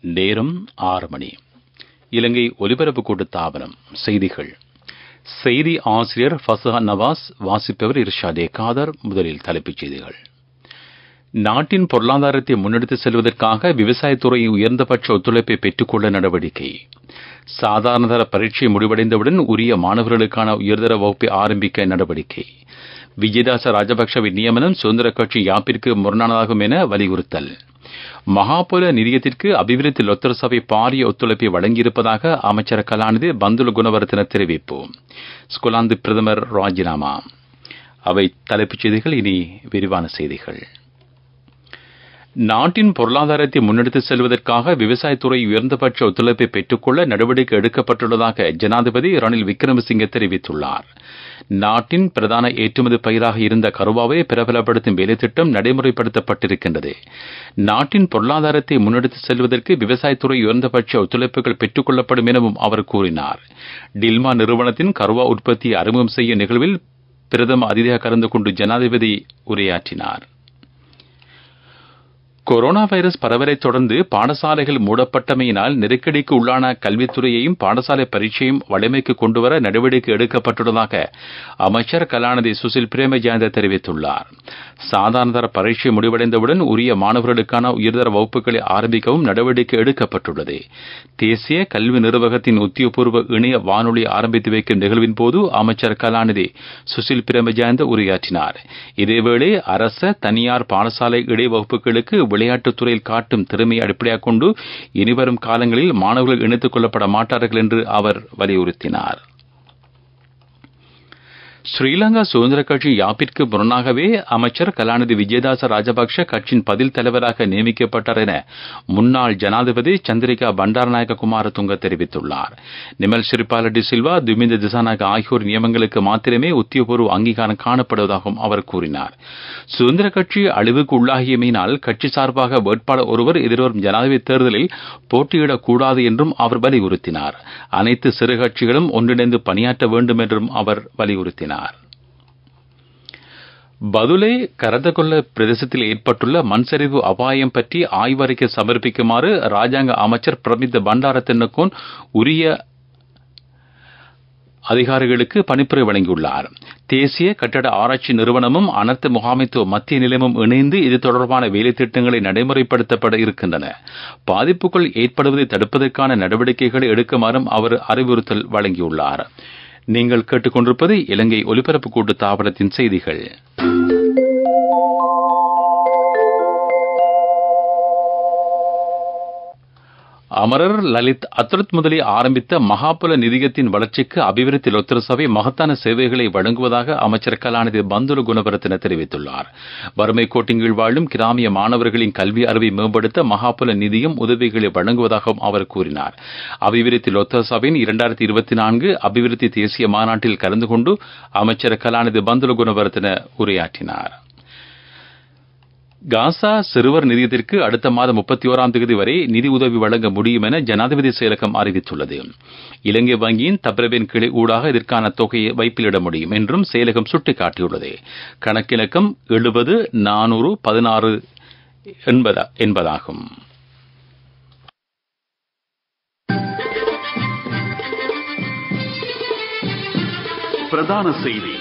நேரம் 6 மணி. இலங்கை ஒலிபரப்பு கூட்டுத்தாபனம். செய்திகள். செய்தி ஆசிரியர் ஃபசஹா நவாஸ். வாசிப்பவர் இர்ஷாதே காதர். முதலில் தலைப்புச் செய்திகள். நாட்டின் பொருளாதாரத்தை முன்னெடுத்துச் செல்வதற்காக விவசாயத்துறை உயர்ந்தபட்ச ஒத்துழைப்பை பெற்றுக்கொள்ள நடவடிக்கை. சாதாரணதர பரீட்சை முடிவடைந்தவுடன் உரிய மாணவர்களுக்கான உயர்தர வகுப்பை ஆரம்பிக்க நடவடிக்கை. விஜயதாச ராஜபக்சவின் நியமனம் சுதந்திர கட்சி யாப்பிற்கு முரணானதாகும் என வலியுறுத்தல். மகாபல நிதியத்திற்கு அபிவிருத்தி லொத்தர் சபை பாரிய ஒத்துழைப்பை வழங்கியிருப்பதாக அமைச்சர் கலாநிதி பந்துல குணவர்தன தெரிவிப்பு. ஸ்கொலாந்து பிரதமர் ராஜினாமா. அவை தலைப்புச் செய்திகள். இனி விரிவான செய்திகள். நாட்டின் பொருளாதாரத்தை முன்னெடுத்துச் செல்வதற்காக விவசாயத்துறை உயர்ந்தபட்ச ஒத்துழைப்பை பெற்றுக்கொள்ள நடவடிக்கை எடுக்கப்பட்டுள்ளதாக ஜனாதிபதி ரணில் விக்ரமசிங்கே தெரிவித்துள்ளார். நாட்டின் பிரதான ஏற்றுமதி பயிராக இருந்த கருவாவை பிரபலப்படுத்தும் வேலைத்திட்டம் நடைமுறைப்படுத்தப்பட்டிருக்கின்றது. நாட்டின் பொருளாதாரத்தை முன்னெடுத்துச் செல்வதற்கு விவசாயத்துறை உயர்ந்தபட்ச ஒத்துழைப்புகள் பெற்றுக் கொள்ளப்படும் எனவும் அவர் கூறினார். டில்மா நிறுவனத்தின் கருவா உற்பத்தியை அறிமுகம் செய்யும் நிகழ்வில் பிரதம அதிதியாக கலந்து கொண்டு ஜனாதிபதி உரையாற்றினார். கொரோனா வைரஸ் பரவலை தொடர்ந்து பாடசாலைகள் மூடப்பட்டமையினால் நெருக்கடிக்கு உள்ளான கல்வித்துறையையும் பாடசாலை பரீட்சையும் வலிமைக்கு கொண்டுவர நடவடிக்கை எடுக்கப்பட்டுள்ளதாக அமைச்சர் கலாநிதி சுசில் பிரேமஜயந்த தெரிவித்துள்ளார். சாதாரணதர பரீட்சை முடிவடைந்தவுடன் உரிய மாணவர்களுக்கான உயர்தர வகுப்புகளை ஆரம்பிக்கவும் நடவடிக்கை எடுக்கப்பட்டுள்ளது. தேசிய கல்வி நிர்வாகத்தின் உத்தியோகபூர்வ இணைய வானொலி ஆரம்பித்து வைக்கும் நிகழ்வின் போது அமைச்சர் கலாநிதி சுசில் பிரேமஜயந்த உரையாற்றினார். இதேவேளை அரச தனியார் பாடசாலை இடைவகுப்புகளுக்கு விளையாட்டுத் துறையில் காட்டும் திறமையை அடிப்படையாக கொண்டு இனிவரும் காலங்களில் மாணவர்கள் இணைத்துக் கொள்ளப்பட மாட்டார்கள் என்று அவர் வலியுறுத்தினார். ஸ்ரீலங்கா சுதந்திர கட்சி யாப்பிற்கு முரணாகவே அமைச்சர் கலாநிதி விஜயதாச ராஜபக்ஷ கட்சியின் பதில் தலைவராக நியமிக்கப்பட்டார் என முன்னாள் ஜனாதிபதி சந்திரிகா பண்டாரநாயக்க குமாரதுங்க தெரிவித்துள்ளார். நிமல் சிறிபால டி சில்வா, துமிந்த திசாநாயக்க ஆகியோர் நியமங்களுக்கு மாத்திரமே உத்தியோகபூர்வ அங்கீகாரம் காணப்படுவதாகவும் அவர் கூறினார். சுதந்திர கட்சி அழிவுக்கு உள்ளாகியமையினால் கட்சி சார்பாக வேட்பாளர் ஒருவர் எதிர்வரும் ஜனாதிபதி தேர்தலில் போட்டியிடக்கூடாது என்றும் அவர் வலியுறுத்தினார். அனைத்து சிறு கட்சிகளும் ஒன்றிணைந்து பணியாற்ற வேண்டும் என்றும் அவர் வலியுறுத்தினார். பதுளை கரதகொல்ல பிரதேசத்தில் ஏற்பட்டுள்ள மண்சரிவு அபாயம் பற்றி ஆய்வறிக்கை சமர்ப்பிக்குமாறு ராஜாங்க அமைச்சர் பிரமித்த பண்டாரத்தினக்கோன் உரிய அதிகாரிகளுக்கு பணிப்புரை வழங்கியுள்ளார். தேசிய கட்டட ஆராய்ச்சி நிறுவனமும் அனர்த்த முகாமைத்துவ மத்திய நிலையமும் இணைந்து இது தொடர்பான வேலைத்திட்டங்களை நடைமுறைப்படுத்தப்பட இருக்கின்றன. பாதிப்புகள் ஏற்படுவதை தடுப்பதற்கான நடவடிக்கைகளை எடுக்குமாறும் அவர் அறிவுறுத்தல் வழங்கியுள்ளார். நீங்கள் கேட்டுக்கொண்டிருப்பது இலங்கை ஒலிபரப்பு கூட்டு தாபனத்தின் செய்திகள். அமரர் லலித் அத்ரத் முதலி ஆரம்பித்த மகாபல நிதியத்தின் வளர்ச்சிக்கு அபிவிருத்தி லொத்தர சபை மகத்தான சேவைகளை வழங்குவதாக அமைச்சர் கலாநிதி பந்துல குணவர்தன தெரிவித்துள்ளார். வறுமை கோட்டின் கீழ் வாழும் கிராமிய மாணவர்களின் கல்வி அறிவை மேம்படுத்த மகாபல நிதியம் உதவிகளை வழங்குவதாகவும் அவர் கூறினார். அபிவிருத்தி லொத்தர சபையின் 2024 அபிவிருத்தி தேசிய மாநாட்டில் கலந்து கொண்டு அமைச்சர் கலாநிதி பந்துல குணவர்தன உரையாற்றினார். காசா சிறுவர் நிதியத்திற்கு அடுத்த மாதம் 31ஆம் தேதி வரை நிதி உதவி வழங்க முடியும் என ஜனாதிபதி செயலகம் அறிவித்துள்ளது. இலங்கை வங்கியின் தப்ரவின் கிளை ஊடாக இதற்கான தொகையை வைப்பிலிட முடியும் என்றும் செயலகம் சுட்டிக்காட்டியுள்ளது. கணக்கிலக்கம் 70-416 என்பதாகும். பிரதான செய்தி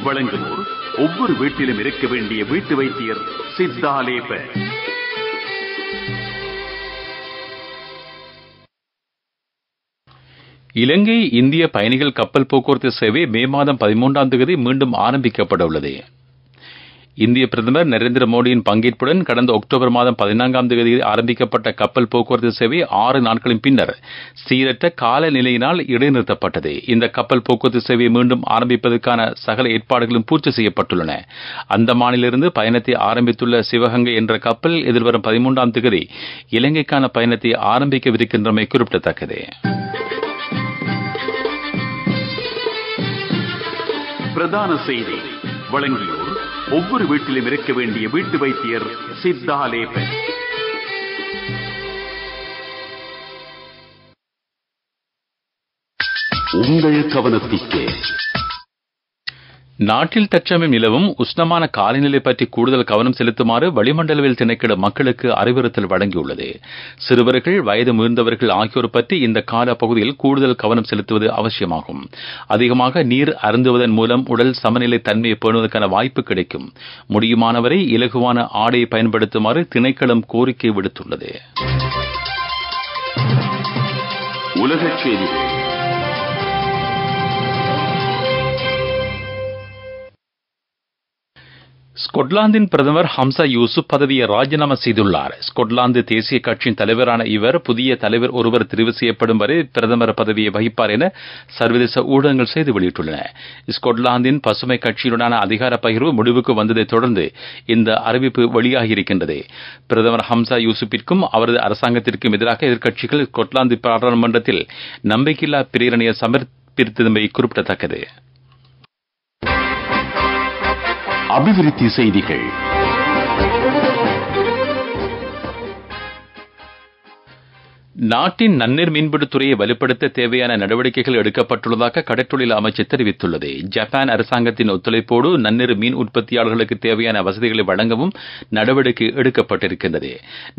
வழங்குவோர் ஒவ்வொரு வீட்டிலும் இருக்க வேண்டிய வீட்டு வைத்தியர் சித்தாலேப. இலங்கை இந்திய பயணிகள் கப்பல் போக்குவரத்து சேவை மே மாதம் 13ஆம் தேதி மீண்டும் ஆரம்பிக்கப்பட உள்ளது. இந்திய பிரதமர் நரேந்திர மோடியின் பங்கேற்புடன் கடந்த அக்டோபர் மாதம் 14ஆம் தேதி ஆரம்பிக்கப்பட்ட கப்பல் போக்குவரத்து சேவை 6 நாட்களின் பின்னர் சீரற்ற காலநிலையினால் இடைநிறுத்தப்பட்டது. இந்த கப்பல் போக்குவரத்து சேவையை மீண்டும் ஆரம்பிப்பதற்கான சகல ஏற்பாடுகளும் பூர்த்தி செய்யப்பட்டுள்ளன. அந்தமானிலிருந்து பயணத்தை ஆரம்பித்துள்ள சிவகங்கை என்ற கப்பல் எதிர்வரும் 13ஆம் தேதி இலங்கைக்கான பயணத்தை ஆரம்பிக்கவிருக்கின்றமை குறிப்பிடத்தக்கது. பிரதான செய்தி வழங்கியோர் ஒவ்வொரு வீட்டிலும் இருக்க வேண்டிய வீட்டு வைத்தியர் சித்தாலேப. உங்கள் கவனத்திற்கு நாட்டில் தற்சமயம் நிலவும் உஷ்ணமான காலநிலை பற்றி கூடுதல் கவனம் செலுத்துமாறு வளிமண்டலவில் திணைக்கள மக்களுக்கு அறிவுறுத்தல் வழங்கியுள்ளது. சிறுவர்கள், வயது முதிர்ந்தவர்கள் ஆகியோர் பற்றி இந்த கால பகுதியில் கூடுதல் கவனம் செலுத்துவது அவசியமாகும். அதிகமாக நீர் அருந்துவதன் மூலம் உடல் சமநிலை தன்மையை பேணுவதற்கான வாய்ப்பு கிடைக்கும். முடியுமானவரை இலகுவான ஆடையை பயன்படுத்துமாறு திணைக்களம் கோரிக்கை விடுத்துள்ளது. உலகச் செய்திகள். ஸ்கொட்லாந்தின் பிரதமர் ஹம்சா யூசுப் பதவியை ராஜினாமா செய்துள்ளார். ஸ்கொட்லாந்து தேசிய கட்சியின் தலைவரான இவர் புதிய தலைவர் ஒருவர் தெரிவு செய்யப்படும் வரை பிரதமர் பதவியை வகிப்பார் என சர்வதேச ஊடகங்கள் செய்தி வெளியிட்டுள்ளன. ஸ்கொட்லாந்தின் பசுமை கட்சியுடனான அதிகார பகிர்வு முடிவுக்கு வந்ததைத் தொடர்ந்து இந்த அறிவிப்பு வெளியாகியிருக்கின்றது. பிரதமர் ஹம்சா யூசுப்பிற்கும் அவரது அரசாங்கத்திற்கும் எதிராக எதிர்க்கட்சிகள் ஸ்கொட்லாந்து பாராளுமன்றத்தில் நம்பிக்கையில்லா பிரேரணையை சமர்ப்பித்தமை குறிப்பிடத்தக்கது. அபிவிருத்தி செய்திகள். நாட்டின் நன்னீர் மீன்பிடித்துறையை வலுப்படுத்த தேவையான நடவடிக்கைகள் எடுக்கப்பட்டுள்ளதாக கடற்றொழில் அமைச்சு தெரிவித்துள்ளது. ஜப்பான் அரசாங்கத்தின் ஒத்துழைப்போடு நன்னீர் மீன் உற்பத்தியாளர்களுக்கு தேவையான வசதிகளை வழங்கவும் நடவடிக்கை எடுக்கப்பட்டிருக்கின்றது.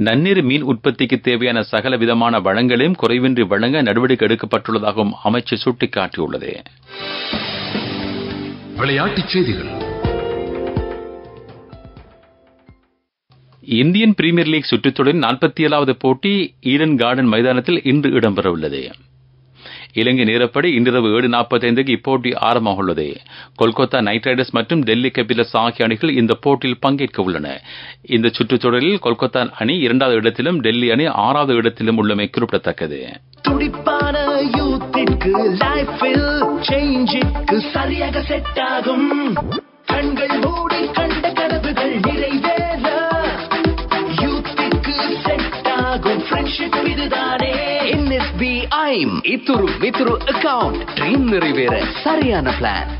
நன்னீர் மீன் உற்பத்திக்கு தேவையான சகல விதமான வளங்களையும் குறைவின்றி வழங்க நடவடிக்கை எடுக்கப்பட்டுள்ளதாகவும் அமைச்சு சுட்டிக்காட்டியுள்ளது. விளையாட்டுச் செய்திகள். இந்தியன் பிரீமியர் லீக் சுற்றுத்தொடரின் 47வது போட்டி ஈடன் கார்டன் மைதானத்தில் இன்று இடம்பெறவுள்ளது. இலங்கை நேரப்படி இன்றிரவு 7:45 இப்போட்டி ஆரம்பமாக உள்ளது. கொல்கத்தா நைட் ரைடர்ஸ் மற்றும் டெல்லி கேபிட்டல்ஸ் ஆகிய அணிகள் இந்த போட்டியில் பங்கேற்க உள்ளன. இந்த சுற்றுத்தொடரில் கொல்கத்தா அணி 2வது இடத்திலும் டெல்லி அணி 6வது இடத்திலும் உள்ளமை குறிப்பிடத்தக்கது. துடிப்பான யூத்திற்கு லைஃபில் சேஞ்சுக்கு சரியாக செட் ஆகும். கண்கள் மூடி கண்ட கனவுகள் நிறைவேற யூத்திற்கு செட் ஆகும் ஃப்ரெண்ட்ஷிப் இதுதானே. NSB ஐம் இத்துரு மித்துரு அக்கவுண்ட் ட்ரீம் நிறைவேற சரியான பிளான்.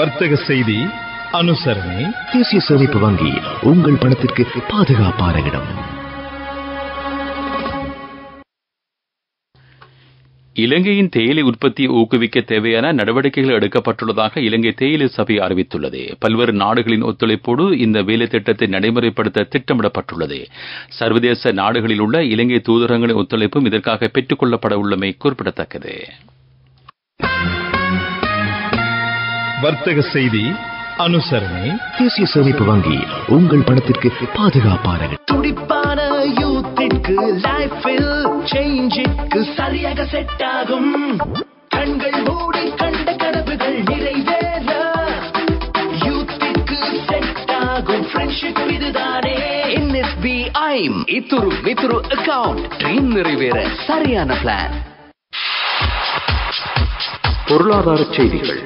வர்த்தக செய்தி அனுசரணை. தேசிய சேமிப்பு வங்கி உங்கள் பணத்திற்கு பாதுகாப்பான இடம். இலங்கையின் தேயிலை உற்பத்தியை ஊக்குவிக்க தேவையான நடவடிக்கைகள் எடுக்கப்பட்டுள்ளதாக இலங்கை தேயிலை சபை அறிவித்துள்ளது. பல்வேறு நாடுகளின் ஒத்துழைப்போடு இந்த வேலை திட்டத்தை நடைமுறைப்படுத்த திட்டமிடப்பட்டுள்ளது. சர்வதேச நாடுகளில் உள்ள இலங்கை தூதரகங்களின் ஒத்துழைப்பும் இதற்காக பெற்றுக் கொள்ளப்பட உள்ளமை குறிப்பிடத்தக்கது. வர்த்தக செய்தி அனுசரணை. தேசிய சேமிப்பு வங்கி உங்கள் பணத்திற்கு பாதுகாப்பான இடம். துடிப்பான யூத்திற்கு லைஃபில் சேஞ்சுக்கு சரியாக செட் ஆகும். கண்கள் மூடி கண்ட கனவுகள் நிறைவேற யூத்திற்கு செட் ஆகும் ஃப்ரெண்ட்ஷிப் இதுதானே. NSB ஐம் இத்துரு மித்துரு அக்கவுண்ட் ட்ரீம் நிறைவேற சரியான பிளான். பொருளாதார செய்திகள்.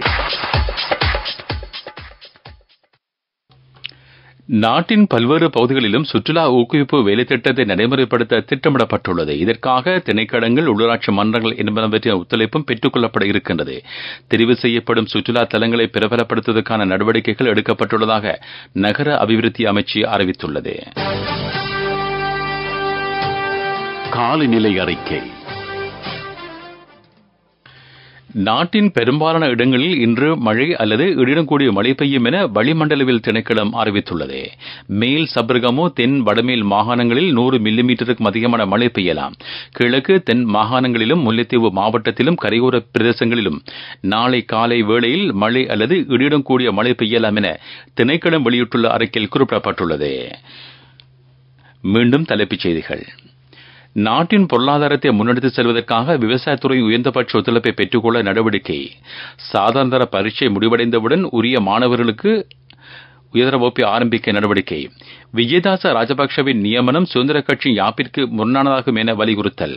நாட்டின் பல்வேறு பகுதிகளிலும் சுற்றுலா ஊக்குவிப்பு வேலைத்திட்டத்தை நடைமுறைப்படுத்த திட்டமிடப்பட்டுள்ளது. இதற்காக திணைக்களங்கள், உள்ளூராட்சி மன்றங்கள் என்பனவற்றின் ஒத்துழைப்பும் பெற்றுக் கொள்ளப்பட இருக்கின்றது. தெரிவு செய்யப்படும் சுற்றுலா தலங்களை பிரபலப்படுத்துவதற்கான நடவடிக்கைகள் எடுக்கப்பட்டுள்ளதாக நகர அபிவிருத்தி அமைச்சு அறிவித்துள்ளது. காலநிலை அறிக்கை. நாட்டின் பெரும்பாலான இடங்களில் இன்று மழை அல்லது இடியுடன் கூடிய மழை பெய்யும் என வளிமண்டலவில் திணைக்களம் அறிவித்துள்ளது. மேல் சபர்கமு, தென் வடமேல் மாகாணங்களில் 100 மில்லிமீட்டருக்கும் அதிகமான மழை பெய்யலாம். கிழக்கு தென் மாகாணங்களிலும் முல்லைத்தீவு மாவட்டத்திலும் கரையோர பிரதேசங்களிலும் நாளை காலை வேளையில் மழை அல்லது இடியுடன் கூடிய மழை பெய்யலாம் என திணைக்களம் வெளியிட்டுள்ள அறிக்கையில் குறிப்பிடப்பட்டுள்ளது. மீண்டும் தலைப்புச் செய்திகள். நாட்டின் பொருளாதாரத்தை முன்னெடுத்துச் செல்வதற்காக விவசாயத்துறை உயர்ந்தபட்ச ஒத்துழைப்பை பெற்றுக்கொள்ள நடவடிக்கை. சாதாரண பரீட்சை முடிவடைந்தவுடன் உரிய மாணவர்களுக்கு உயர்தர வகுப்பை ஆரம்பிக்க நடவடிக்கை. விஜயதாச ராஜபக்சவின் நியமனம் சுதந்திர கட்சியின் யாப்பிற்கு முரணானதாகும் என வலியுறுத்தல்.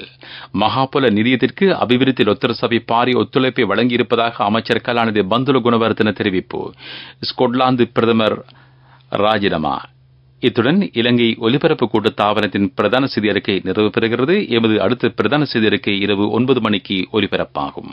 மகாபல நிதியத்திற்கு அபிவிருத்தி லொத்தர சபை பாரிய ஒத்துழைப்பை வழங்கியிருப்பதாக அமைச்சர் கலாநிதி பந்துல குணவர்தன தெரிவிப்பு. ஸ்கொட்லாந்து பிரதமர் ராஜினாமா. இத்துடன் இலங்கை ஒலிபரப்பு கூட்டு தாபனத்தின் பிரதான செய்தி அறிக்கை நிறைவு பெறுகிறது. எமது அடுத்த பிரதான செய்தி அறிக்கை இரவு 9 மணிக்கு ஒலிபரப்பாகும்.